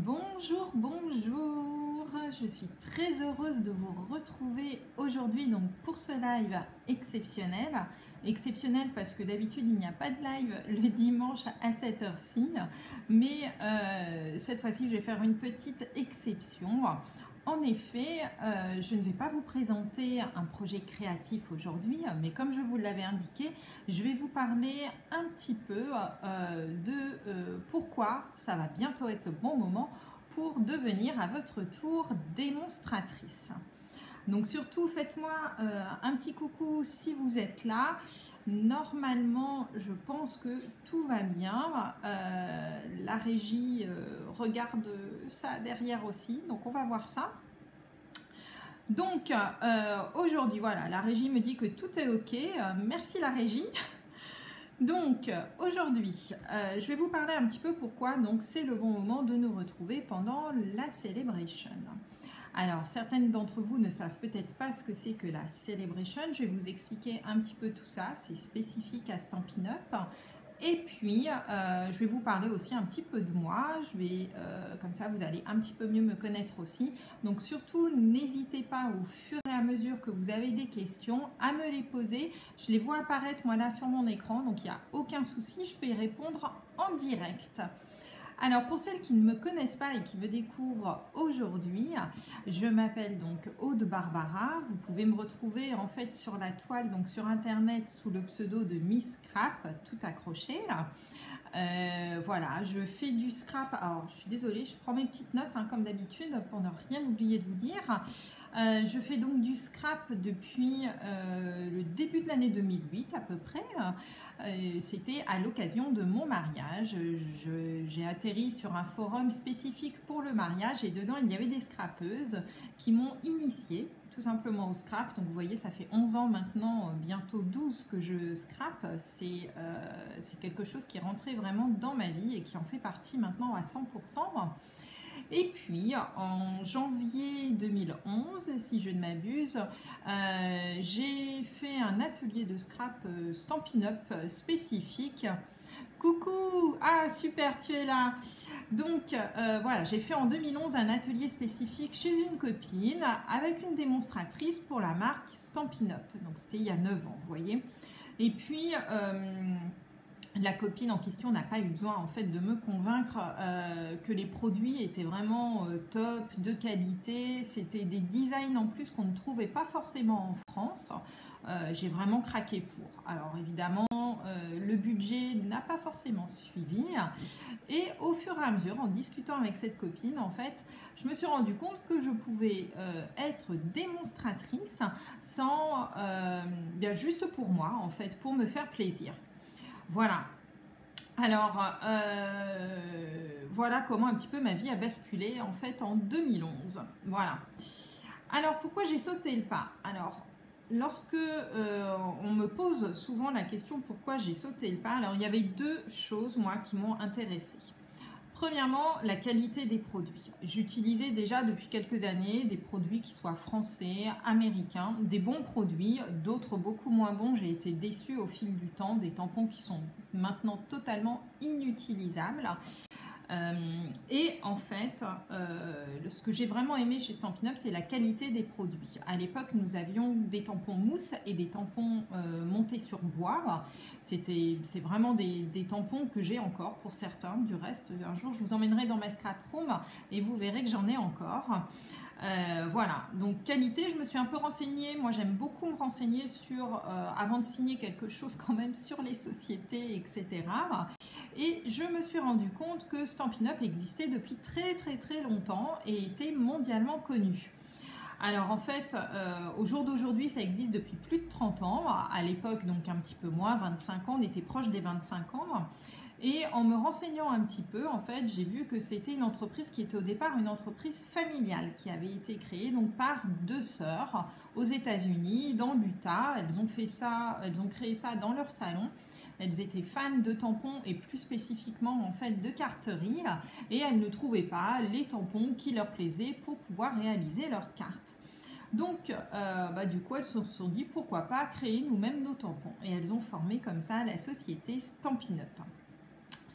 Bonjour, bonjour, je suis très heureuse de vous retrouver aujourd'hui donc pour ce live exceptionnel. Exceptionnel parce que d'habitude il n'y a pas de live le dimanche à cette heure-ci, mais cette fois-ci je vais faire une petite exception. En effet, je ne vais pas vous présenter un projet créatif aujourd'hui, mais comme je vous l'avais indiqué, je vais vous parler un petit peu de pourquoi ça va bientôt être le bon moment pour devenir à votre tour démonstratrice. Donc surtout, faites-moi un petit coucou si vous êtes là. Normalement, je pense que tout va bien. La régie regarde ça derrière aussi, donc on va voir ça. Donc aujourd'hui, voilà, la régie me dit que tout est OK. Merci la régie. Donc aujourd'hui, je vais vous parler un petit peu pourquoi donc c'est le bon moment de nous retrouver pendant la Celebration. Alors certaines d'entre vous ne savent peut-être pas ce que c'est que la Celebration. Je vais vous expliquer un petit peu tout ça. C'est spécifique à Stampin' Up. Et puis, je vais vous parler aussi un petit peu de moi. Comme ça, vous allez un petit peu mieux me connaître aussi. Donc, surtout, n'hésitez pas au fur et à mesure que vous avez des questions à me les poser. Je les vois apparaître, moi, là, sur mon écran. Donc, il n'y a aucun souci. Je peux y répondre en direct. Alors pour celles qui ne me connaissent pas et qui me découvrent aujourd'hui, je m'appelle donc Aude Barbara. Vous pouvez me retrouver en fait sur la toile, donc sur internet sous le pseudo de Miss Scrap, tout accroché. Voilà, je fais du scrap. Alors je suis désolée, je prends mes petites notes comme d'habitude pour ne rien oublier de vous dire. Je fais donc du scrap depuis le début de l'année 2008 à peu près. C'était à l'occasion de mon mariage. J'ai atterri sur un forum spécifique pour le mariage et dedans il y avait des scrapeuses qui m'ont initiée tout simplement au scrap. Donc vous voyez, ça fait 11 ans maintenant, bientôt 12 que je scrape. C'est quelque chose qui est rentré vraiment dans ma vie et qui en fait partie maintenant à 100%. Et puis en janvier 2011, si je ne m'abuse, j'ai fait un atelier de scrap Stampin' Up spécifique. Coucou! Ah super, tu es là! Donc voilà, j'ai fait en 2011 un atelier spécifique chez une copine avec une démonstratrice pour la marque Stampin' Up. Donc c'était il y a 9 ans, vous voyez. Et puis la copine en question n'a pas eu besoin en fait de me convaincre que les produits étaient vraiment top, de qualité. C'était des designs en plus qu'on ne trouvait pas forcément en France. J'ai vraiment craqué pour. Alors évidemment, le budget n'a pas forcément suivi. Et au fur et à mesure, en discutant avec cette copine, en fait, je me suis rendu compte que je pouvais être démonstratrice sans, bien juste pour moi, en fait, pour me faire plaisir. Voilà. Alors, voilà comment un petit peu ma vie a basculé en fait en 2011. Voilà. Alors, pourquoi j'ai sauté le pas? Alors, lorsque on me pose souvent la question pourquoi j'ai sauté le pas, alors il y avait deux choses, moi, qui m'ont intéressée. Premièrement, la qualité des produits. J'utilisais déjà depuis quelques années des produits qui soient français, américains, des bons produits, d'autres beaucoup moins bons. J'ai été déçue au fil du temps, des tampons qui sont maintenant totalement inutilisables. Et en fait, ce que j'ai vraiment aimé chez Stampin' Up, c'est la qualité des produits. À l'époque, nous avions des tampons mousse et des tampons montés sur bois. C'est vraiment des tampons que j'ai encore pour certains. Du reste, un jour, je vous emmènerai dans ma scrap room et vous verrez que j'en ai encore. Voilà, donc qualité, je me suis un peu renseignée. Moi, j'aime beaucoup me renseigner sur, avant de signer quelque chose quand même, sur les sociétés, etc. Et je me suis rendu compte que Stampin' Up existait depuis très très très longtemps et était mondialement connu. Alors en fait, au jour d'aujourd'hui, ça existe depuis plus de 30 ans. À l'époque, donc un petit peu moins, 25 ans, on était proche des 25 ans. Et en me renseignant un petit peu, en fait, j'ai vu que c'était une entreprise qui était au départ une entreprise familiale qui avait été créée donc par deux sœurs aux États-Unis, dans l'Utah. Elles ont créé ça dans leur salon. Elles étaient fans de tampons et plus spécifiquement en fait de carterie et elles ne trouvaient pas les tampons qui leur plaisaient pour pouvoir réaliser leurs cartes. Donc, du coup, elles se sont dit pourquoi pas créer nous-mêmes nos tampons et elles ont formé comme ça la société Stampin' Up.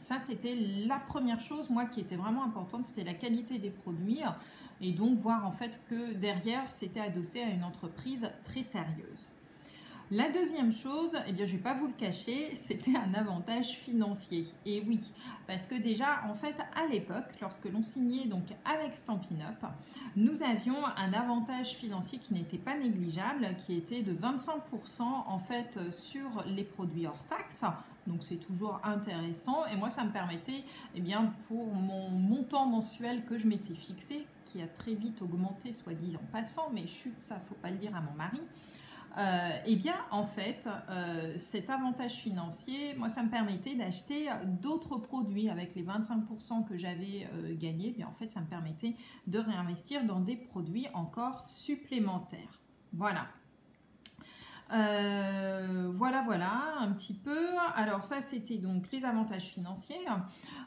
Ça, c'était la première chose, moi, qui était vraiment importante, c'était la qualité des produits. Et donc, voir en fait que derrière, c'était adossé à une entreprise très sérieuse. La deuxième chose, eh bien, je ne vais pas vous le cacher, c'était un avantage financier. Et oui, parce que déjà, en fait, à l'époque, lorsque l'on signait donc avec Stampin' Up, nous avions un avantage financier qui n'était pas négligeable, qui était de 25% en fait sur les produits hors taxes. Donc c'est toujours intéressant. Et moi, ça me permettait, eh bien, pour mon montant mensuel que je m'étais fixé, qui a très vite augmenté, soit dit en passant, mais chut, ça, faut pas le dire à mon mari. Eh bien, en fait, cet avantage financier, moi, ça me permettait d'acheter d'autres produits avec les 25% que j'avais gagnés. Eh bien, en fait, ça me permettait de réinvestir dans des produits encore supplémentaires. Voilà. Voilà, un petit peu. Alors ça, c'était donc les avantages financiers.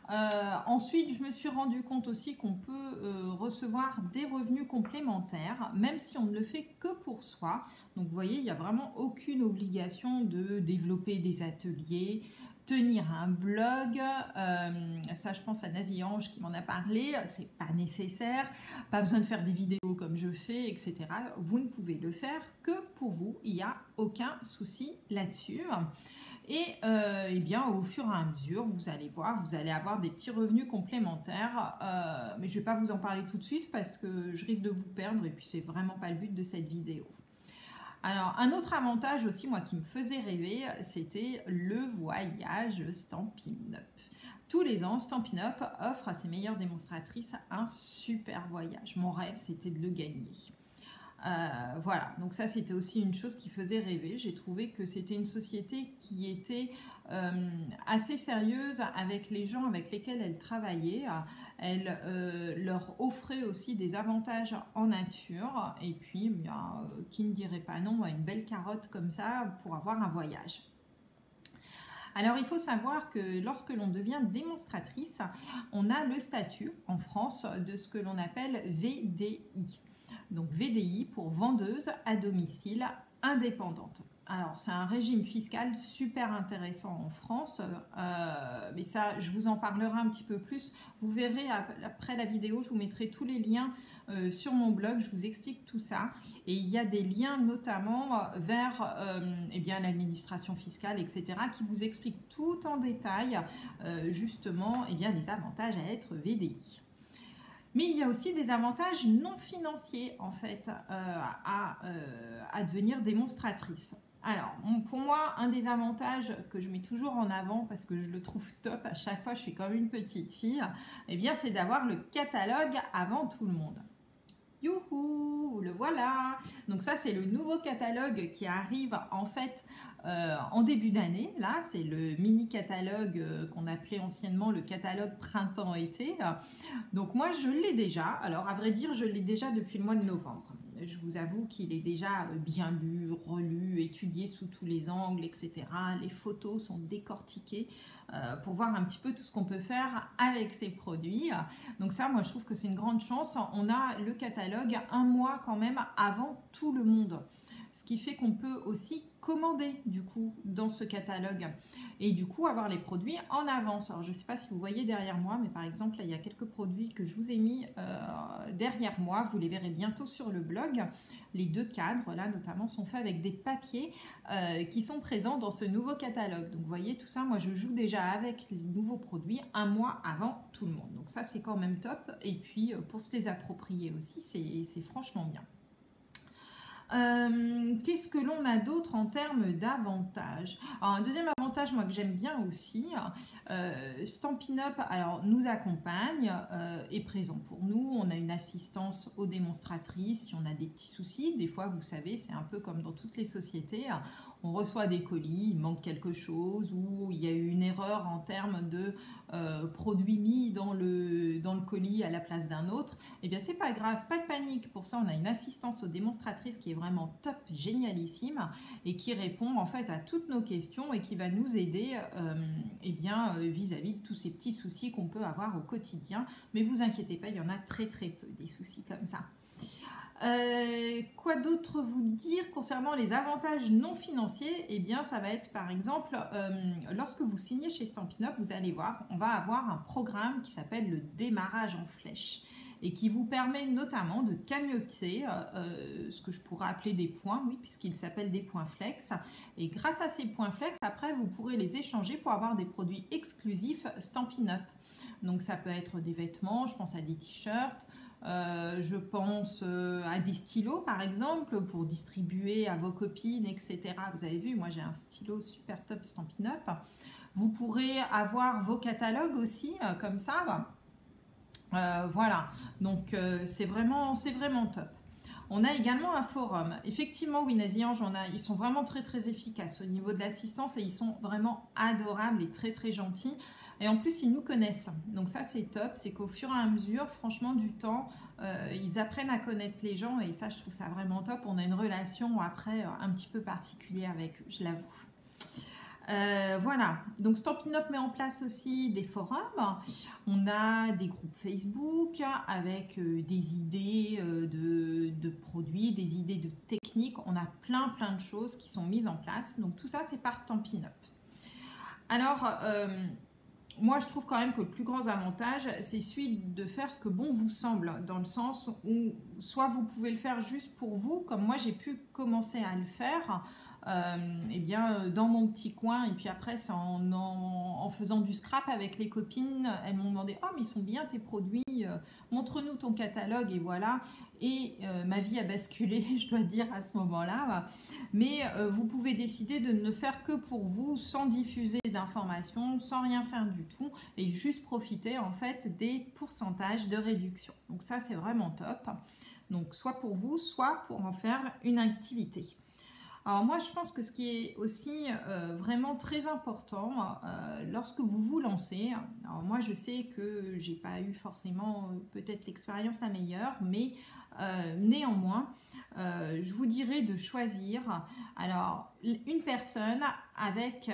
Ensuite, je me suis rendu compte aussi qu'on peut recevoir des revenus complémentaires, même si on ne le fait que pour soi. Donc, vous voyez, il n'y a vraiment aucune obligation de développer des ateliers, tenir un blog. Ça, je pense à Nazi Ange qui m'en a parlé. C'est pas nécessaire. Pas besoin de faire des vidéos comme je fais, etc. Vous ne pouvez le faire que pour vous. Il n'y a aucun souci là-dessus. Et eh bien, au fur et à mesure, vous allez voir, vous allez avoir des petits revenus complémentaires. Mais je ne vais pas vous en parler tout de suite parce que je risque de vous perdre et puis c'est vraiment pas le but de cette vidéo. Alors, un autre avantage aussi, moi, qui me faisait rêver, c'était le voyage Stampin' Up. Tous les ans, Stampin' Up offre à ses meilleures démonstratrices un super voyage. Mon rêve, c'était de le gagner. Voilà, donc ça c'était aussi une chose qui faisait rêver. J'ai trouvé que c'était une société qui était assez sérieuse avec les gens avec lesquels elle travaillait. Elle leur offrait aussi des avantages en nature et puis bien, qui ne dirait pas non à une belle carotte comme ça pour avoir un voyage. Alors, il faut savoir que lorsque l'on devient démonstratrice, on a le statut en France de ce que l'on appelle VDI. Donc VDI pour vendeuse à domicile indépendante. Alors c'est un régime fiscal super intéressant en France, mais ça je vous en parlerai un petit peu plus. Vous verrez après la vidéo, je vous mettrai tous les liens sur mon blog, je vous explique tout ça. Et il y a des liens notamment vers eh bien, l'administration fiscale, etc. qui vous expliquent tout en détail justement eh bien, les avantages à être VDI. Mais il y a aussi des avantages non financiers en fait à devenir démonstratrice. Alors pour moi, un des avantages que je mets toujours en avant parce que je le trouve top, à chaque fois je suis comme une petite fille, eh bien c'est d'avoir le catalogue avant tout le monde. Youhou, le voilà. Donc ça c'est le nouveau catalogue qui arrive en fait en début d'année. Là c'est le mini catalogue qu'on appelait anciennement le catalogue printemps-été. Donc moi je l'ai déjà, alors à vrai dire je l'ai déjà depuis le mois de novembre. Je vous avoue qu'il est déjà bien lu, relu, étudié sous tous les angles, etc. Les photos sont décortiquées pour voir un petit peu tout ce qu'on peut faire avec ces produits. Donc ça, moi je trouve que c'est une grande chance. On a le catalogue un mois quand même avant tout le monde. Ce qui fait qu'on peut aussi commander du coup dans ce catalogue et du coup avoir les produits en avance. Alors je ne sais pas si vous voyez derrière moi, mais par exemple là, il y a quelques produits que je vous ai mis derrière moi, vous les verrez bientôt sur le blog. Les deux cadres là notamment sont faits avec des papiers qui sont présents dans ce nouveau catalogue. Donc vous voyez tout ça, moi je joue déjà avec les nouveaux produits un mois avant tout le monde. Donc ça c'est quand même top et puis pour se les approprier aussi c'est franchement bien. Qu'est-ce que l'on a d'autre en termes d'avantages? Alors, un deuxième avantage, moi, que j'aime bien aussi, Stampin' Up alors, nous accompagne, est présent pour nous. On a une assistance aux démonstratrices si on a des petits soucis. Des fois, vous savez, c'est un peu comme dans toutes les sociétés. On reçoit des colis, il manque quelque chose ou il y a eu une erreur en termes de produit mis dans le colis à la place d'un autre. Eh bien, c'est pas grave, pas de panique. Pour ça, on a une assistance aux démonstratrices qui est vraiment top, génialissime et qui répond en fait à toutes nos questions et qui va nous aider eh bien, vis-à-vis de tous ces petits soucis qu'on peut avoir au quotidien. Mais vous inquiétez pas, il y en a très très peu des soucis comme ça. Quoi d'autre vous dire concernant les avantages non financiers? Eh bien, ça va être par exemple, lorsque vous signez chez Stampin' Up, vous allez voir, on va avoir un programme qui s'appelle le démarrage en flèche et qui vous permet notamment de cagnotter ce que je pourrais appeler des points, oui, puisqu'il s'appelle des points flex. Et grâce à ces points flex, après, vous pourrez les échanger pour avoir des produits exclusifs Stampin' Up. Donc, ça peut être des vêtements, je pense à des t-shirts, je pense à des stylos par exemple pour distribuer à vos copines, etc. Vous avez vu, moi j'ai un stylo super top Stampin' Up. Vous pourrez avoir vos catalogues aussi comme ça. Voilà, donc c'est vraiment top. On a également un forum. Effectivement, oui, Naziange, ils sont vraiment très efficaces au niveau de l'assistance et ils sont vraiment adorables et très gentils. Et en plus, ils nous connaissent. Donc ça, c'est top. C'est qu'au fur et à mesure, franchement, du temps, ils apprennent à connaître les gens. Et ça, je trouve ça vraiment top. On a une relation après un petit peu particulière avec eux, je l'avoue. Voilà, donc Stampin' Up met en place aussi des forums, on a des groupes Facebook avec des idées de produits, des idées de techniques, on a plein de choses qui sont mises en place, donc tout ça c'est par Stampin' Up. Alors, moi je trouve quand même que le plus grand avantage c'est celui de faire ce que bon vous semble, dans le sens où soit vous pouvez le faire juste pour vous, comme moi j'ai pu commencer à le faire, eh bien, dans mon petit coin, et puis après c'est en faisant du scrap avec les copines, elles m'ont demandé « Oh mais ils sont bien tes produits, montre-nous ton catalogue » et voilà, et ma vie a basculé, je dois dire, à ce moment-là. Mais vous pouvez décider de ne le faire que pour vous, sans diffuser d'informations, sans rien faire du tout, et juste profiter en fait des pourcentages de réduction. Donc ça c'est vraiment top. Donc soit pour vous, soit pour en faire une activité. Alors moi je pense que ce qui est aussi vraiment très important lorsque vous vous lancez, alors moi je sais que j'ai pas eu forcément peut-être l'expérience la meilleure, mais néanmoins je vous dirais de choisir alors une personne avec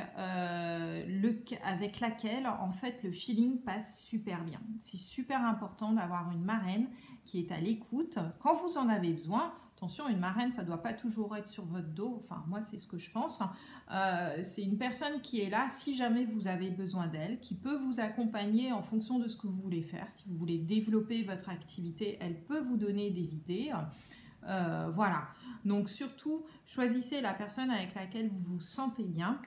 laquelle en fait le feeling passe super bien. C'est super important d'avoir une marraine qui est à l'écoute quand vous en avez besoin. Attention, une marraine, ça ne doit pas toujours être sur votre dos. Enfin, moi, c'est ce que je pense. C'est une personne qui est là si jamais vous avez besoin d'elle, qui peut vous accompagner en fonction de ce que vous voulez faire. Si vous voulez développer votre activité, elle peut vous donner des idées. Voilà. Donc, surtout, choisissez la personne avec laquelle vous vous sentez bien.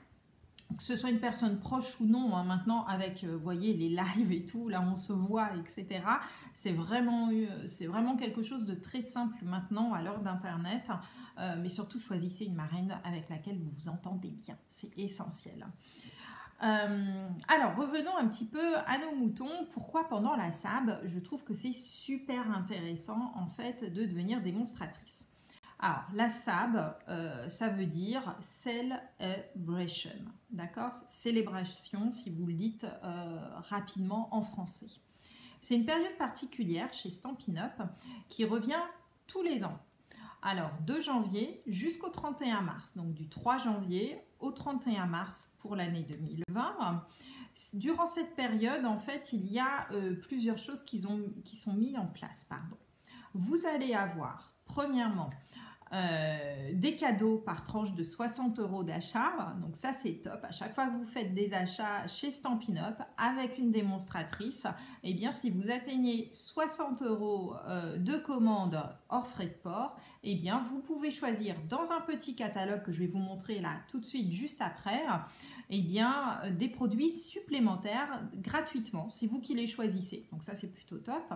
Que ce soit une personne proche ou non, hein, maintenant avec, vous voyez, les lives et tout, là on se voit, etc. C'est vraiment quelque chose de très simple maintenant à l'heure d'Internet. Mais surtout, choisissez une marraine avec laquelle vous vous entendez bien. C'est essentiel. Alors, revenons un petit peu à nos moutons. Pourquoi pendant la SAB, je trouve que c'est super intéressant en fait de devenir démonstratrice. Alors, la SAB, ça veut dire Celebration, d'accord? Célébration, si vous le dites rapidement en français. C'est une période particulière chez Stampin' Up qui revient tous les ans. Alors, de janvier jusqu'au 31 mars, donc du 3 janvier au 31 mars pour l'année 2020. Durant cette période, en fait, il y a plusieurs choses qui sont mises en place. Pardon. Vous allez avoir, premièrement, des cadeaux par tranche de 60 € d'achat, donc ça c'est top. À chaque fois que vous faites des achats chez Stampin' Up avec une démonstratrice, et bien si vous atteignez 60 € de commande hors frais de port, et bien vous pouvez choisir dans un petit catalogue que je vais vous montrer là tout de suite juste après, et bien des produits supplémentaires gratuitement, c'est vous qui les choisissez, donc ça c'est plutôt top.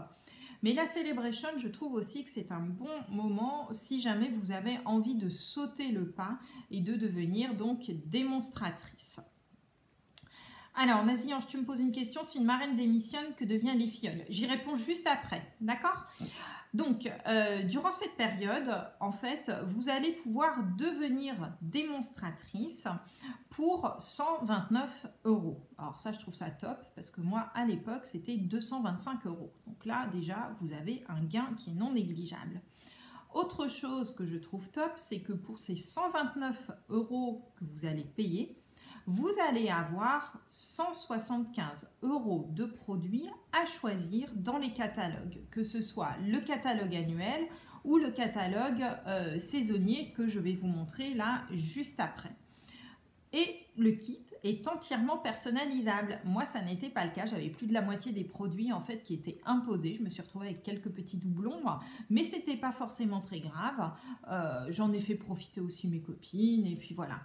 Mais la Celebration, je trouve aussi que c'est un bon moment si jamais vous avez envie de sauter le pas et de devenir donc démonstratrice. Alors, Naziange, tu me poses une question. Si une marraine démissionne, que devient les filleuls? J'y réponds juste après, d'accord? Donc, durant cette période, en fait, vous allez pouvoir devenir démonstratrice pour 129 €. Alors ça, je trouve ça top parce que moi, à l'époque, c'était 225 €. Donc là, déjà, vous avez un gain qui est non négligeable. Autre chose que je trouve top, c'est que pour ces 129 € que vous allez payer, vous allez avoir 175 € de produits à choisir dans les catalogues, que ce soit le catalogue annuel ou le catalogue saisonnier que je vais vous montrer là juste après. Et le kit est entièrement personnalisable. Moi, ça n'était pas le cas. J'avais plus de la moitié des produits en fait qui étaient imposés. Je me suis retrouvée avec quelques petits doublons, mais c'était pas forcément très grave. J'en ai fait profiter aussi mes copines et puis voilà.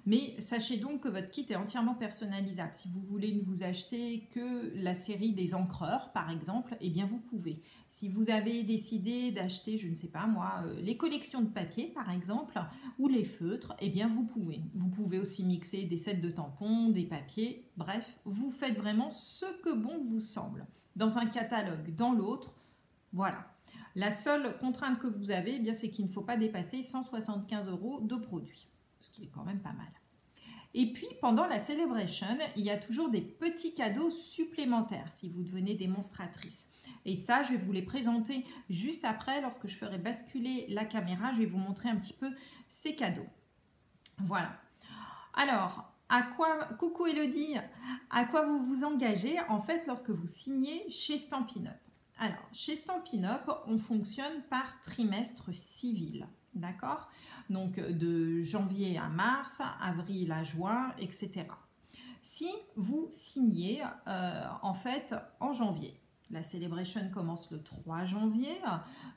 Mais sachez donc que votre kit est entièrement personnalisable. Si vous voulez ne vous acheter que la série des encreurs, par exemple, eh bien vous pouvez. Si vous avez décidé d'acheter, je ne sais pas moi, les collections de papier, par exemple, ou les feutres, eh bien vous pouvez. Vous pouvez aussi mixer des sets de tampons, des papiers, bref, vous faites vraiment ce que bon vous semble. Dans un catalogue, dans l'autre, voilà. La seule contrainte que vous avez, eh bien, c'est qu'il ne faut pas dépasser 175 € de produits, ce qui est quand même pas mal. Et puis, pendant la Celebration, il y a toujours des petits cadeaux supplémentaires si vous devenez démonstratrice. Et ça, je vais vous les présenter juste après, lorsque je ferai basculer la caméra. Je vais vous montrer un petit peu ces cadeaux. Voilà. Alors, coucou Elodie, à quoi vous vous engagez en fait lorsque vous signez chez Stampin' Up? Alors, chez Stampin' Up, on fonctionne par trimestre civil, d'accord? Donc, de janvier à mars, avril à juin, etc. Si vous signez en fait en janvier, la Celebration commence le 3 janvier,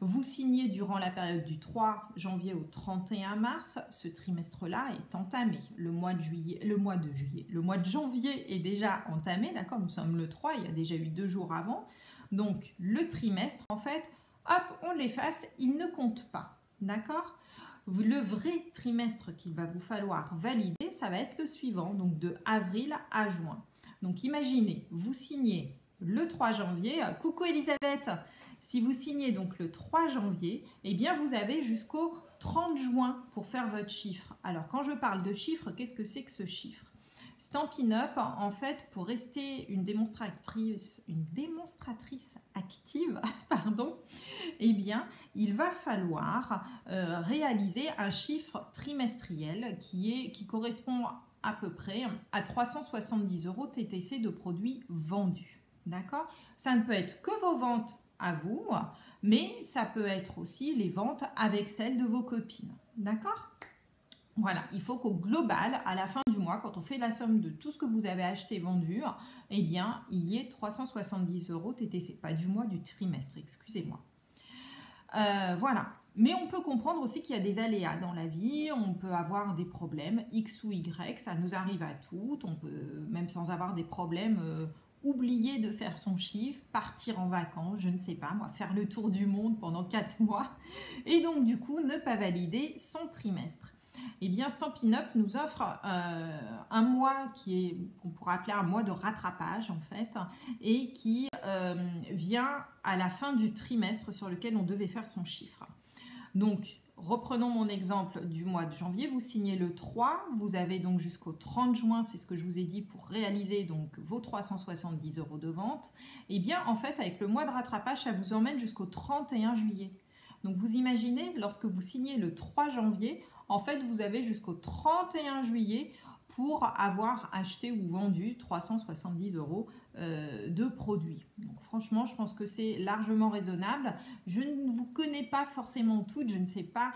vous signez durant la période du 3 janvier au 31 mars, ce trimestre-là est entamé. Le mois de janvier est déjà entamé, d'accord? Nous sommes le 3, il y a déjà eu 2 jours avant. Donc, le trimestre, en fait, hop, on l'efface, il ne compte pas, d'accord? Le vrai trimestre qu'il va vous falloir valider, ça va être le suivant, donc de avril à juin. Donc, imaginez, vous signez le 3 janvier. Coucou Elisabeth, si vous signez donc le 3 janvier, eh bien vous avez jusqu'au 30 juin pour faire votre chiffre. Alors quand je parle de chiffre, qu'est-ce que c'est que ce chiffre? Stampin' Up, en fait, pour rester une démonstratrice active, pardon, eh bien, il va falloir réaliser un chiffre trimestriel qui correspond à peu près à 370 € TTC de produits vendus. D'accord? Ça ne peut être que vos ventes à vous, mais ça peut être aussi les ventes avec celles de vos copines. D'accord? Voilà, il faut qu'au global, à la fin du mois, quand on fait la somme de tout ce que vous avez acheté, vendu, eh bien, il y ait 370 € TTC, pas du mois, du trimestre, excusez-moi. Voilà. Mais on peut comprendre aussi qu'il y a des aléas dans la vie, on peut avoir des problèmes, X ou Y, ça nous arrive à toutes, on peut, même sans avoir des problèmes, oublier de faire son chiffre, partir en vacances, je ne sais pas, moi, faire le tour du monde pendant 4 mois, et donc du coup, ne pas valider son trimestre. Eh bien, Stampin' Up nous offre un mois qu'on pourrait appeler un mois de rattrapage en fait, et qui vient à la fin du trimestre sur lequel on devait faire son chiffre. Donc, reprenons mon exemple du mois de janvier, vous signez le 3, vous avez donc jusqu'au 30 juin, c'est ce que je vous ai dit, pour réaliser donc vos 370 € de vente. Eh bien, en fait, avec le mois de rattrapage, ça vous emmène jusqu'au 31 juillet. Donc, vous imaginez, lorsque vous signez le 3 janvier, en fait, vous avez jusqu'au 31 juillet pour avoir acheté ou vendu 370 € de produits. Donc franchement, je pense que c'est largement raisonnable. Je ne vous connais pas forcément toutes, je ne sais pas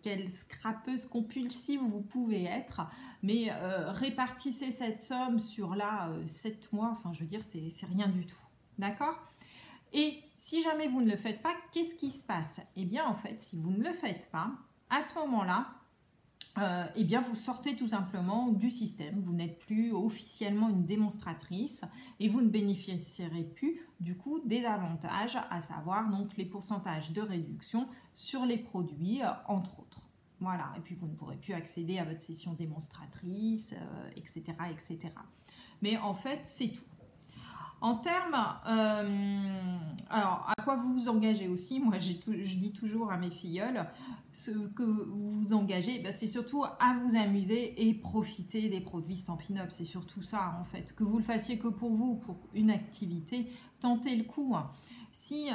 quelle scrapeuse compulsive vous pouvez être, mais répartissez cette somme sur là 7 mois, enfin je veux dire, c'est rien du tout. D'accord? Et si jamais vous ne le faites pas, qu'est-ce qui se passe? Eh bien en fait, si vous ne le faites pas, à ce moment-là, eh bien vous sortez tout simplement du système, vous n'êtes plus officiellement une démonstratrice et vous ne bénéficierez plus du coup des avantages, à savoir donc les pourcentages de réduction sur les produits entre autres. Voilà, et puis vous ne pourrez plus accéder à votre session démonstratrice, etc., etc. Mais en fait, c'est tout. En termes, alors à quoi vous vous engagez aussi, moi je dis toujours à mes filleules, ce que vous vous engagez, ben, c'est surtout à vous amuser et profiter des produits Stampin' Up, c'est surtout ça en fait. Que vous le fassiez que pour vous, pour une activité, tentez le coup. Si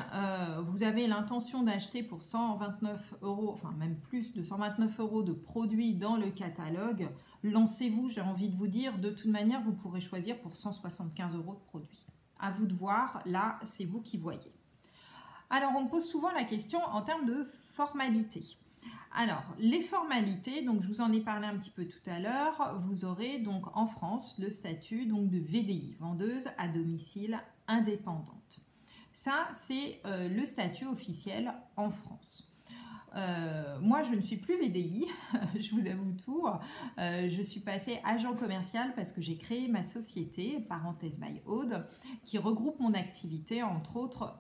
vous avez l'intention d'acheter pour 129 €, enfin même plus de 129 € de produits dans le catalogue, lancez-vous, j'ai envie de vous dire, de toute manière vous pourrez choisir pour 175 € de produits. À vous de voir, là c'est vous qui voyez. Alors on me pose souvent la question en termes de formalités. Alors, les formalités, donc je vous en ai parlé un petit peu tout à l'heure, vous aurez donc en France le statut donc de VDI, vendeuse à domicile indépendante. Ça, c'est le statut officiel en France. Moi, je ne suis plus VDI, je vous avoue tout. Je suis passée agent commercial parce que j'ai créé ma société, Parenthèse by Aude, qui regroupe mon activité, entre autres,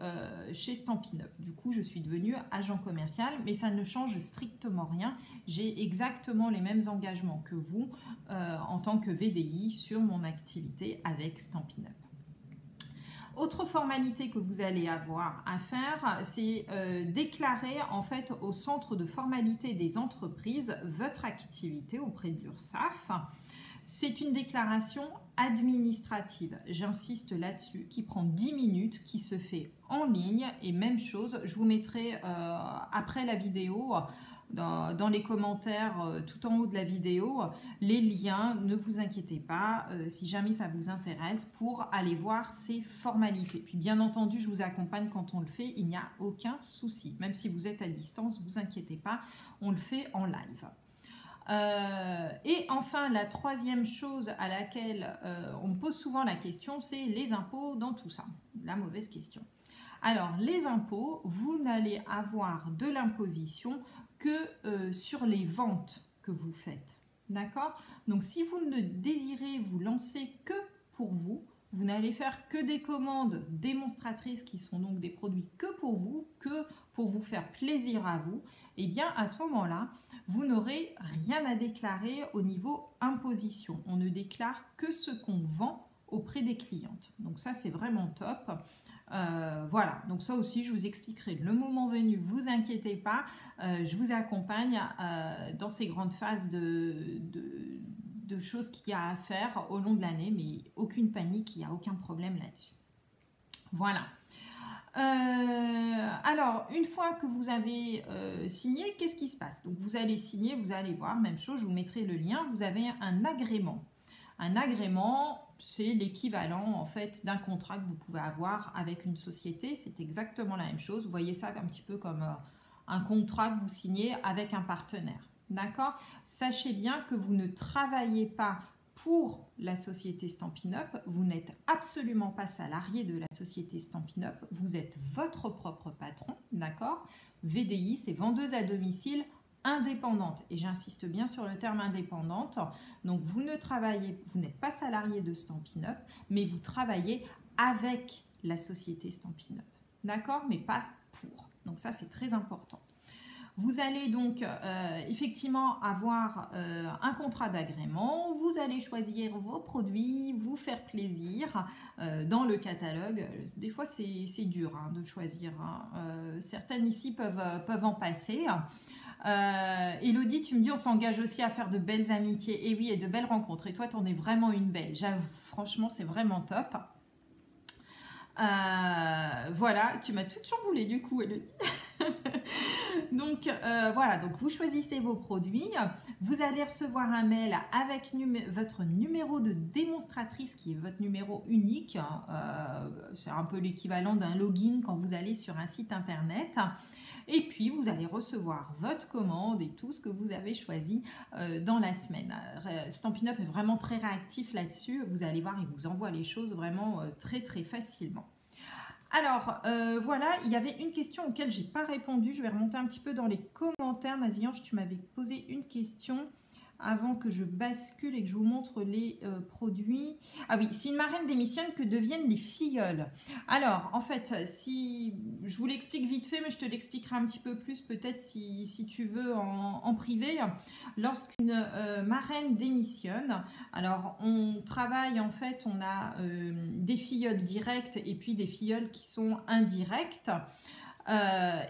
chez Stampin' Up. Du coup, je suis devenue agent commercial, mais ça ne change strictement rien. J'ai exactement les mêmes engagements que vous en tant que VDI sur mon activité avec Stampin' Up. Autre formalité que vous allez avoir à faire, c'est déclarer en fait au centre de formalité des entreprises votre activité auprès de l'URSSAF. C'est une déclaration administrative, j'insiste là-dessus, qui prend 10 minutes, qui se fait en ligne et même chose, je vous mettrai après la vidéo dans les commentaires tout en haut de la vidéo les liens, ne vous inquiétez pas si jamais ça vous intéresse pour aller voir ces formalités. Puis bien entendu je vous accompagne quand on le fait, il n'y a aucun souci, même si vous êtes à distance, ne vous inquiétez pas, on le fait en live. Et enfin la troisième chose à laquelle on me pose souvent la question, c'est les impôts dans tout ça, la mauvaise question. Alors les impôts, vous n'allez avoir de l'imposition que sur les ventes que vous faites, d'accord? Donc si vous ne désirez vous lancer que pour vous, vous n'allez faire que des commandes démonstratrices qui sont donc des produits que pour vous faire plaisir à vous, et bien à ce moment-là, vous n'aurez rien à déclarer au niveau imposition. On ne déclare que ce qu'on vend auprès des clientes. Donc ça c'est vraiment top. Voilà, donc ça aussi je vous expliquerai le moment venu, vous inquiétez pas, je vous accompagne dans ces grandes phases de choses qu'il y a à faire au long de l'année, mais aucune panique, il n'y a aucun problème là-dessus. Voilà. Alors, une fois que vous avez signé, qu'est-ce qui se passe? Donc vous allez signer, vous allez voir, même chose, je vous mettrai le lien, vous avez un agrément. Un agrément, c'est l'équivalent en fait d'un contrat que vous pouvez avoir avec une société. C'est exactement la même chose. Vous voyez ça un petit peu comme un contrat que vous signez avec un partenaire. D'accord? Sachez bien que vous ne travaillez pas pour la société Stampin' Up. Vous n'êtes absolument pas salarié de la société Stampin' Up. Vous êtes votre propre patron. D'accord? VDI, c'est vendeuse à domicile indépendante, et j'insiste bien sur le terme indépendante. Donc vous ne travaillez, vous n'êtes pas salarié de Stampin' Up, mais vous travaillez avec la société Stampin' Up, d'accord, mais pas pour. Donc ça c'est très important. Vous allez donc effectivement avoir un contrat d'agrément, vous allez choisir vos produits, vous faire plaisir dans le catalogue. Des fois c'est dur hein, de choisir, hein. Certaines ici peuvent en passer. Elodie, tu me dis on s'engage aussi à faire de belles amitiés, et oui, et de belles rencontres, et toi tu en es vraiment une belle, j'avoue, franchement c'est vraiment top. Voilà, tu m'as tout chamboulé du coup Elodie. Donc voilà, donc vous choisissez vos produits, vous allez recevoir un mail avec votre numéro de démonstratrice qui est votre numéro unique, c'est un peu l'équivalent d'un login quand vous allez sur un site internet. Et puis, vous allez recevoir votre commande et tout ce que vous avez choisi dans la semaine. Stampin' Up est vraiment très réactif là-dessus. Vous allez voir, il vous envoie les choses vraiment très, très facilement. Alors, voilà, il y avait une question auquel je n'ai pas répondu. Je vais remonter un petit peu dans les commentaires. Naziange, tu m'avais posé une question avant que je bascule et que je vous montre les produits. Ah oui, si une marraine démissionne, que deviennent les filleuls? Alors, en fait, si je vous l'explique vite fait, mais je te l'expliquerai un petit peu plus peut-être si tu veux en privé. Lorsqu'une marraine démissionne, alors on travaille en fait, on a des filleuls directs et puis des filleuls qui sont indirects.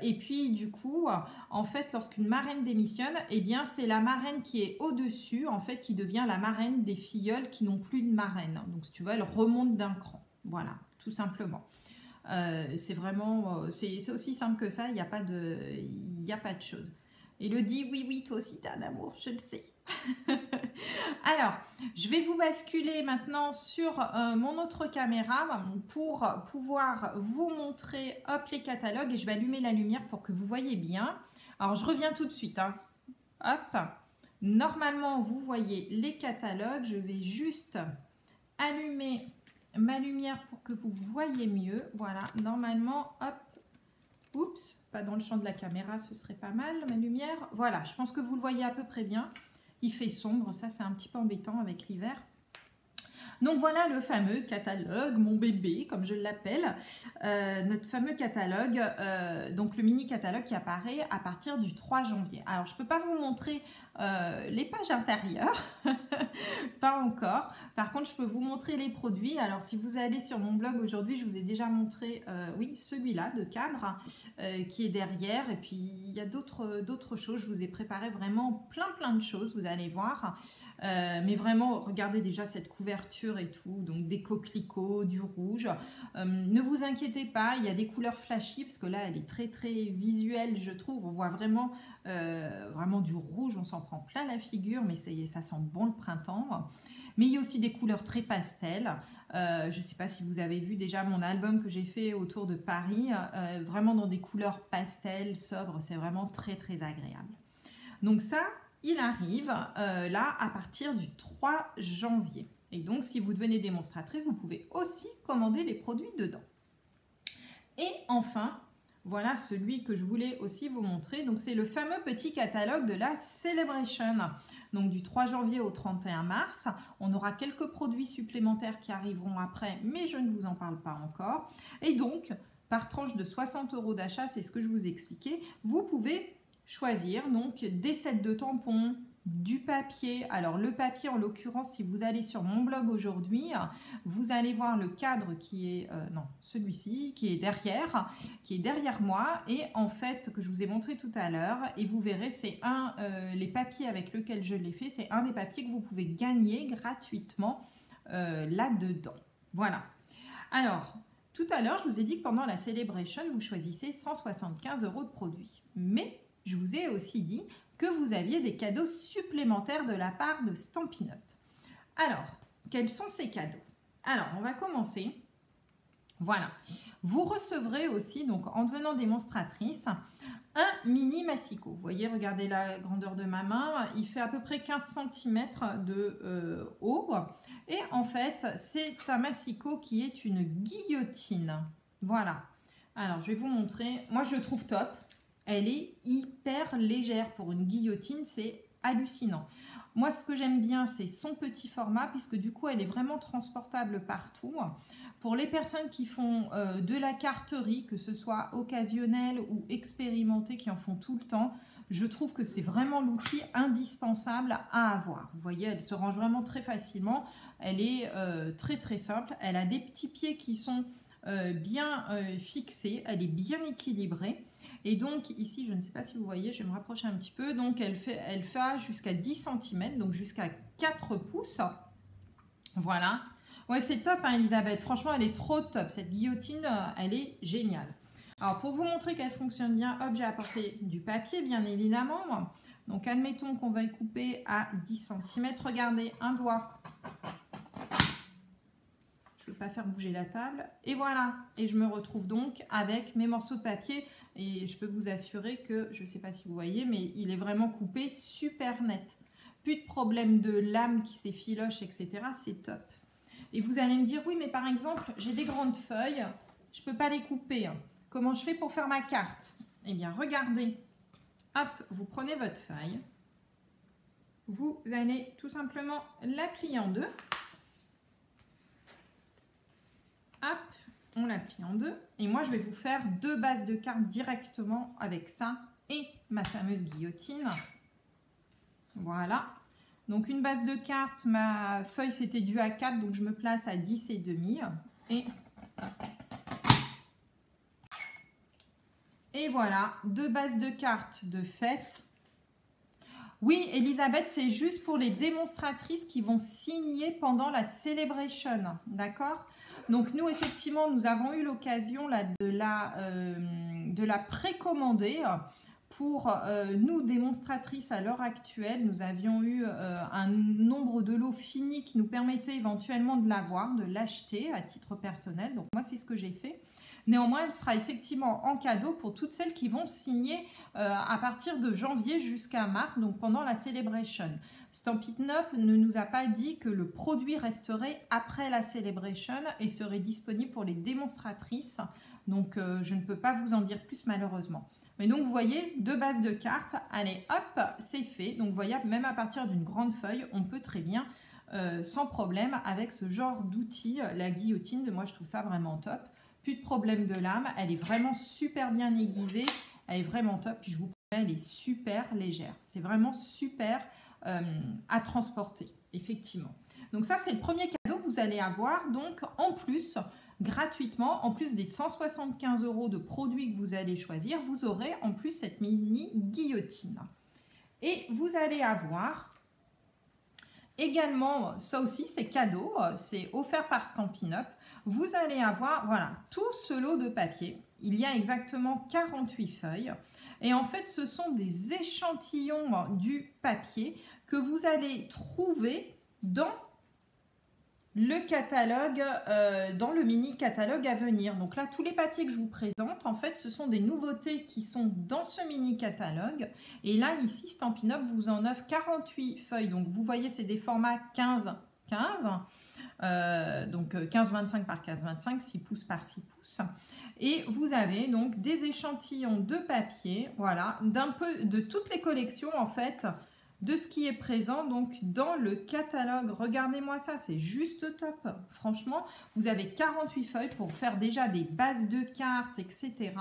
Et puis du coup, en fait, lorsqu'une marraine démissionne, eh bien c'est la marraine qui est au-dessus, en fait, qui devient la marraine des filleuls qui n'ont plus de marraine. Donc si tu veux, elle remonte d'un cran. Voilà, tout simplement. C'est vraiment, c'est aussi simple que ça. Il n'y a pas de chose. Elodie, oui, oui, toi aussi, t'as un amour, je le sais. Alors, je vais vous basculer maintenant sur mon autre caméra pour pouvoir vous montrer hop, les catalogues. Et je vais allumer la lumière pour que vous voyez bien. Alors, je reviens tout de suite. Hein. Hop. Normalement, vous voyez les catalogues. Je vais juste allumer ma lumière pour que vous voyez mieux. Voilà, normalement, hop. Oups, pas dans le champ de la caméra, ce serait pas mal, ma lumière. Voilà, je pense que vous le voyez à peu près bien. Il fait sombre, ça c'est un petit peu embêtant avec l'hiver. Donc voilà le fameux catalogue, mon bébé, comme je l'appelle, notre fameux catalogue, donc le mini catalogue qui apparaît à partir du 3 janvier. Alors je ne peux pas vous montrer les pages intérieures, pas encore. Par contre, je peux vous montrer les produits. Alors si vous allez sur mon blog aujourd'hui, je vous ai déjà montré, oui, celui-là de cadre qui est derrière. Et puis il y a d'autres choses. Je vous ai préparé vraiment plein de choses, vous allez voir. Mais vraiment, regardez déjà cette couverture et tout, donc des coquelicots, du rouge. Ne vous inquiétez pas, il y a des couleurs flashy, parce que là, elle est très visuelle, je trouve. On voit vraiment du rouge, on s'en prend plein la figure, mais ça sent bon le printemps. Mais il y a aussi des couleurs très pastel. Je ne sais pas si vous avez vu déjà mon album que j'ai fait autour de Paris, vraiment dans des couleurs pastel, sobres, c'est vraiment très agréable. Donc ça, il arrive là à partir du 3 janvier. Et donc, si vous devenez démonstratrice, vous pouvez aussi commander les produits dedans. Et enfin, voilà celui que je voulais aussi vous montrer. Donc, c'est le fameux petit catalogue de la Celebration. Donc, du 3 janvier au 31 mars. On aura quelques produits supplémentaires qui arriveront après, mais je ne vous en parle pas encore. Et donc, par tranche de 60 € d'achat, c'est ce que je vous expliquais, vous pouvez choisir donc des sets de tampons, du papier. Alors le papier, en l'occurrence, si vous allez sur mon blog aujourd'hui, vous allez voir le cadre qui est, non, celui-ci, qui est derrière moi, et en fait, que je vous ai montré tout à l'heure, et vous verrez, c'est les papiers avec lesquels je l'ai fait, c'est un des papiers que vous pouvez gagner gratuitement là-dedans. Voilà. Alors, tout à l'heure, je vous ai dit que pendant la Celebration, vous choisissez 175 € de produits. Mais je vous ai aussi dit que vous aviez des cadeaux supplémentaires de la part de Stampin' Up. Alors, quels sont ces cadeaux? Alors, on va commencer. Voilà. Vous recevrez aussi, donc en devenant démonstratrice, un mini massicot. Vous voyez, regardez la grandeur de ma main. Il fait à peu près 15 cm de haut. Et en fait, c'est un massicot qui est une guillotine. Voilà. Alors, je vais vous montrer. Moi, je le trouve top. Elle est hyper légère pour une guillotine, c'est hallucinant. Moi, ce que j'aime bien, c'est son petit format, puisque du coup, elle est vraiment transportable partout. Pour les personnes qui font de la carterie, que ce soit occasionnelle ou expérimentée, qui en font tout le temps, je trouve que c'est vraiment l'outil indispensable à avoir. Vous voyez, elle se range vraiment très facilement. Elle est très simple. Elle a des petits pieds qui sont bien fixés. Elle est bien équilibrée. Et donc ici, je ne sais pas si vous voyez, je vais me rapprocher un petit peu. Donc elle fait jusqu'à 10 cm, donc jusqu'à 4 pouces. Voilà. Ouais, c'est top, hein, Elisabeth. Franchement, elle est trop top. Cette guillotine, elle est géniale. Alors, pour vous montrer qu'elle fonctionne bien, hop, j'ai apporté du papier, bien évidemment. Donc, admettons qu'on va y couper à 10 cm. Regardez, un doigt. Je ne veux pas faire bouger la table. Et voilà. Et je me retrouve donc avec mes morceaux de papier. Et je peux vous assurer que, je ne sais pas si vous voyez, mais il est vraiment coupé super net. Plus de problème de lame qui s'effiloche, etc. C'est top. Et vous allez me dire, oui, mais par exemple, j'ai des grandes feuilles, je ne peux pas les couper. Comment je fais pour faire ma carte? Eh bien, regardez. Hop, vous prenez votre feuille. Vous allez tout simplement la plier en deux. Hop, on la plie en deux. Et moi, je vais vous faire 2 bases de cartes directement avec ça et ma fameuse guillotine. Voilà. Donc, une base de cartes, ma feuille, c'était du A4, donc je me place à 10,5. Et voilà, 2 bases de cartes de fête. Oui, Elisabeth, c'est juste pour les démonstratrices qui vont signer pendant la Celebration, d'accord? Donc, nous, effectivement, nous avons eu l'occasion de la précommander. Pour nous, démonstratrices, à l'heure actuelle, nous avions eu un nombre de lots finis qui nous permettait éventuellement de l'avoir, de l'acheter à titre personnel. Donc, moi, c'est ce que j'ai fait. Néanmoins, elle sera effectivement en cadeau pour toutes celles qui vont signer à partir de janvier jusqu'à mars, donc pendant la Celebration. Stampin' Up ne nous a pas dit que le produit resterait après la Celebration et serait disponible pour les démonstratrices. Donc, je ne peux pas vous en dire plus malheureusement. Mais donc, vous voyez, 2 bases de cartes. Allez, hop, c'est fait. Donc, vous voyez, même à partir d'une grande feuille, on peut très bien, sans problème, avec ce genre d'outil, la guillotine, moi, je trouve ça vraiment top. Plus de problème de lame. Elle est vraiment super bien aiguisée. Elle est vraiment top. Puis, je vous promets, elle est super légère. C'est vraiment super à transporter, effectivement. Donc, ça, c'est le premier cadeau que vous allez avoir. Donc, en plus, gratuitement, en plus des 175 € de produits que vous allez choisir, vous aurez en plus cette mini guillotine. Et vous allez avoir également, ça aussi c'est cadeau, c'est offert par Stampin' Up. Vous allez avoir, voilà, tout ce lot de papier. Il y a exactement 48 feuilles. Et en fait, ce sont des échantillons du papier que vous allez trouver dans le catalogue, dans le mini catalogue à venir. Donc là, tous les papiers que je vous présente, en fait, ce sont des nouveautés qui sont dans ce mini catalogue. Et là, ici, Stampin' Up vous en offre 48 feuilles. Donc, vous voyez, c'est des formats 15-15. Donc, 15-25 par 15-25, 6 pouces par 6 pouces. Et vous avez donc des échantillons de papier, voilà, d'un peu de toutes les collections, en fait, de ce qui est présent donc dans le catalogue. Regardez-moi ça, c'est juste top. Franchement, vous avez 48 feuilles pour faire déjà des bases de cartes, etc.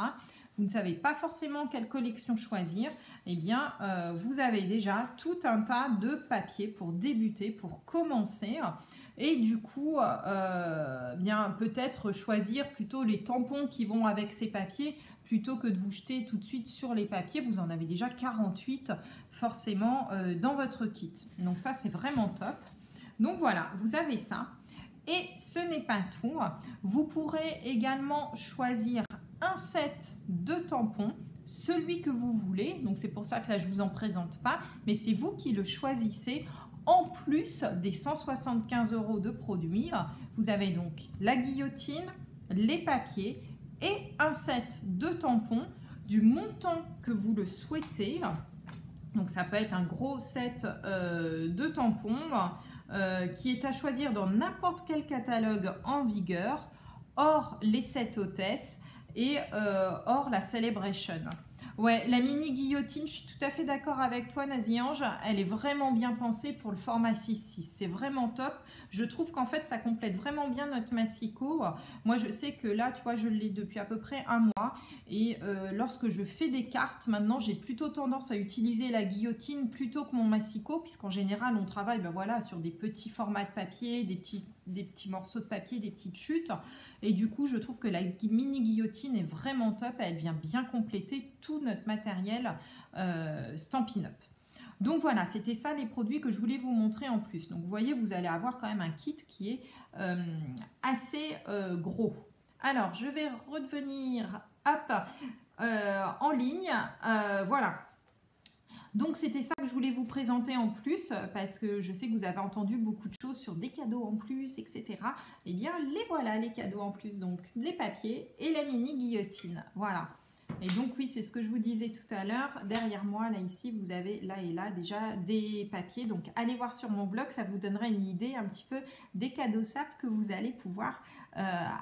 Vous ne savez pas forcément quelle collection choisir. Eh bien, vous avez déjà tout un tas de papiers pour débuter, pour commencer. Et du coup, bien peut-être choisir plutôt les tampons qui vont avec ces papiers plutôt que de vous jeter tout de suite sur les papiers. Vous en avez déjà 48 forcément dans votre kit. Donc ça, c'est vraiment top. Donc voilà, vous avez ça. Et ce n'est pas tout. Vous pourrez également choisir un set de tampons, celui que vous voulez. Donc c'est pour ça que là, je ne vous en présente pas, mais c'est vous qui le choisissez. En plus des 175 € de produits, vous avez donc la guillotine, les papiers et un set de tampons du montant que vous le souhaitez. Donc ça peut être un gros set de tampons qui est à choisir dans n'importe quel catalogue en vigueur, hors les sets hôtesses et hors la Celebration. Ouais, la mini guillotine, je suis tout à fait d'accord avec toi, Nazi-Ange. Elle est vraiment bien pensée pour le format 6-6. C'est vraiment top. Je trouve qu'en fait, ça complète vraiment bien notre massicot. Moi, je sais que là, tu vois, je l'ai depuis à peu près un mois. Et lorsque je fais des cartes, maintenant, j'ai plutôt tendance à utiliser la guillotine plutôt que mon massicot, puisqu'en général, on travaille ben voilà, sur des petits formats de papier, des petits morceaux de papier, des petites chutes. Et du coup, je trouve que la mini guillotine est vraiment top. Elle vient bien compléter tout notre matériel Stampin' Up. Donc voilà, c'était ça les produits que je voulais vous montrer en plus. Donc vous voyez, vous allez avoir quand même un kit qui est assez gros. Alors, je vais redevenir en ligne. Voilà. Donc c'était ça que je voulais vous présenter en plus, parce que je sais que vous avez entendu beaucoup de choses sur des cadeaux en plus, etc. Eh bien, les voilà les cadeaux en plus, donc les papiers et la mini guillotine. Voilà. Et donc oui, c'est ce que je vous disais tout à l'heure. Derrière moi, là ici, vous avez là et là déjà des papiers. Donc allez voir sur mon blog, ça vous donnera une idée un petit peu des cadeaux SAP que vous allez pouvoir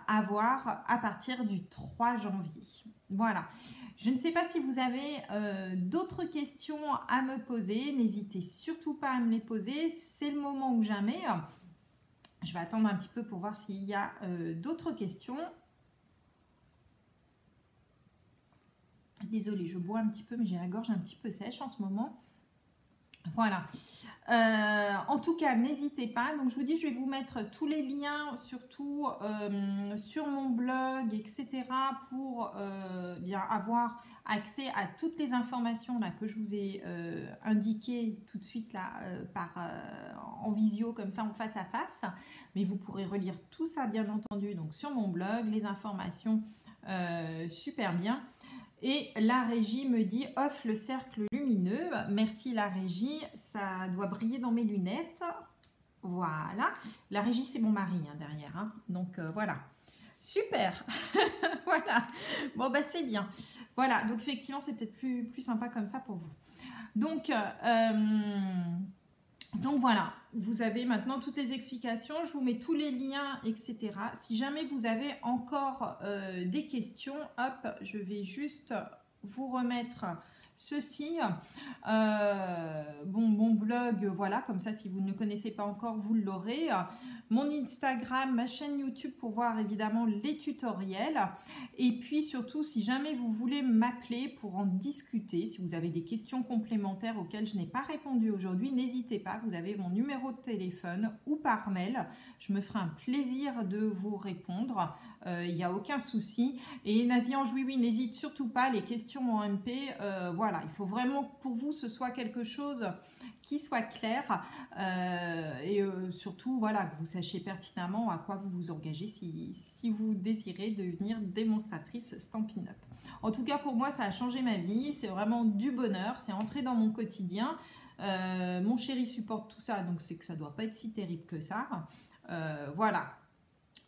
avoir à partir du 3 janvier. Voilà. Je ne sais pas si vous avez d'autres questions à me poser. N'hésitez surtout pas à me les poser. C'est le moment ou jamais. Je vais attendre un petit peu pour voir s'il y a d'autres questions. Désolée, je bois un petit peu, mais j'ai la gorge un petit peu sèche en ce moment. Voilà. En tout cas, n'hésitez pas. Donc, je vous dis, je vais vous mettre tous les liens, surtout sur mon blog, etc. pour bien avoir accès à toutes les informations là, que je vous ai indiquées tout de suite là, en visio, comme ça, en face à face. Mais vous pourrez relire tout ça, bien entendu, donc sur mon blog, les informations super bien. Et la régie me dit off le cercle lumineux. Merci la régie, ça doit briller dans mes lunettes. Voilà. La régie, c'est mon mari hein, derrière. Hein. Donc voilà. Super. Voilà. Bon, bah c'est bien. Voilà, donc effectivement, c'est peut-être plus sympa comme ça pour vous. Donc voilà, vous avez maintenant toutes les explications, je vous mets tous les liens, etc. Si jamais vous avez encore des questions, hop, je vais juste vous remettre ceci. Mon blog, voilà, comme ça, si vous ne le connaissez pas encore, vous l'aurez. Mon Instagram, ma chaîne YouTube pour voir évidemment les tutoriels. Et puis surtout, si jamais vous voulez m'appeler pour en discuter, si vous avez des questions complémentaires auxquelles je n'ai pas répondu aujourd'hui, n'hésitez pas, vous avez mon numéro de téléphone ou par mail. Je me ferai un plaisir de vous répondre. Il n'y a aucun souci. Et Naziange, oui, n'hésite surtout pas, les questions en MP, voilà, il faut vraiment pour vous ce soit quelque chose qui soit clair et surtout, voilà, que vous sachiez pertinemment à quoi vous vous engagez si vous désirez devenir démonstratrice Stampin' Up. En tout cas, pour moi, ça a changé ma vie, c'est vraiment du bonheur, c'est entré dans mon quotidien. Mon chéri supporte tout ça, donc c'est que ça ne doit pas être si terrible que ça. Voilà.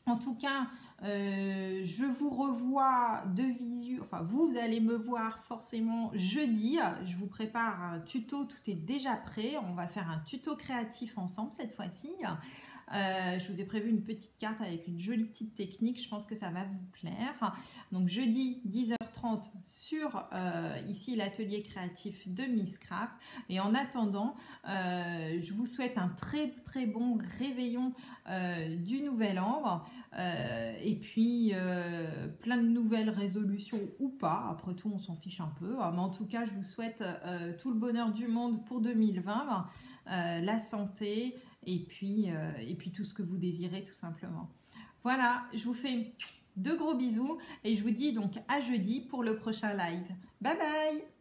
En tout cas, je vous revois de visu, enfin vous allez me voir forcément jeudi, je vous prépare un tuto, tout est déjà prêt, on va faire un tuto créatif ensemble cette fois-ci. Je vous ai prévu une petite carte avec une jolie petite technique, je pense que ça va vous plaire. Donc jeudi 10h30 sur ici l'atelier créatif de Miss Craft. Et en attendant, je vous souhaite un très très bon réveillon du nouvel an. Et puis plein de nouvelles résolutions ou pas, après tout on s'en fiche un peu. Mais en tout cas, je vous souhaite tout le bonheur du monde pour 2020, la santé, et puis tout ce que vous désirez tout simplement. Voilà, je vous fais de gros bisous et je vous dis donc à jeudi pour le prochain live. Bye bye!